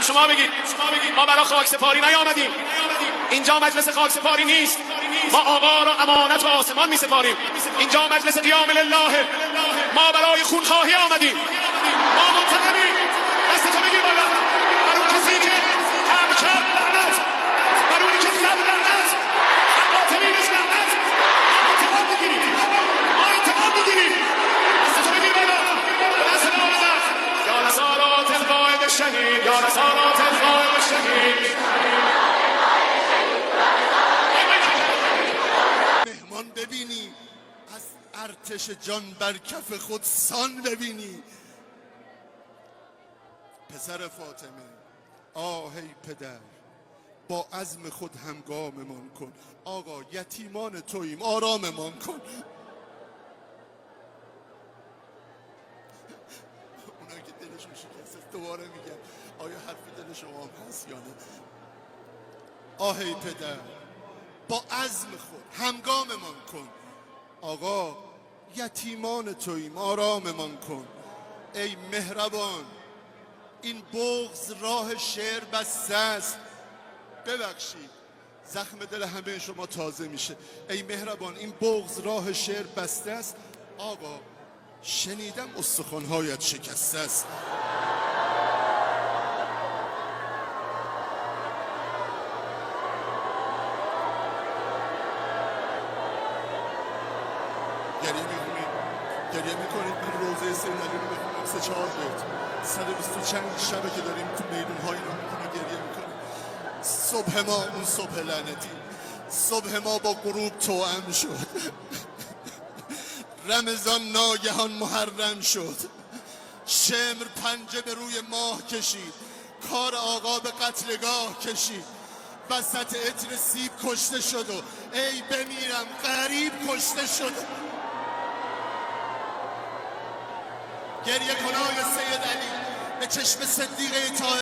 شما بگید. ما برای خاکسپاری نیامدیم، اینجا مجلس خاکسپاری نیست. ما آقا را امانت و آسمان می سپاریم. اینجا مجلس قیام لله. ما برای خونخواهی آمدیم. ما منتقمیم. دست تو بگیر بالا. بر اون کسی که هم کرد لعنت، بر اونی که زد لعنت، قاتلینش لعنت. انتقام بگیرید، ما انتقام بگیرید. دست تو بگیر بالا. دست ما بزن. یا رسالات القائد الشهید، یا رسالات القائد الشهید. مهمان ببینی، از ارتش جان بر کف خود سان ببینی. پسر فاطمه، آهی پدر، با عزم خود همگاممان کن. آقا یتیمان توییم، آراممان کن. اونایی که دلشون شکسته دوباره میگن آیا حرف دل شما هست یا نه؟ آهی پدر، با عزم خود همگاممان کن. آقا یتیمان توییم، آراممان کن. ای مهربان، این بغض راه شعر بسته است. ببخشید، زخم دل همه شما تازه میشه. ای مهربان، این بغض راه شعر بسته است. آقا شنیدم استخوان‌هایت شکسته است. گریه میکنید. من روزه سید علی رو بخونم 3-4 بیت. 120 چند شبه که داریم تو میدون‌های رو میکنه گریه میکنیم. صبح ما، اون صبح لعنتی، صبح ما با غروب توأم شد. رمضان ناگهان محرم شد. شمر پنجه به روی ماه کشید. کار آقا به قتلگاه کشید. وسط عطر سیب کشته شد و ای بمیرم غریب کشته شد. گریه کنای سید علی به چشم صدیقه طاهر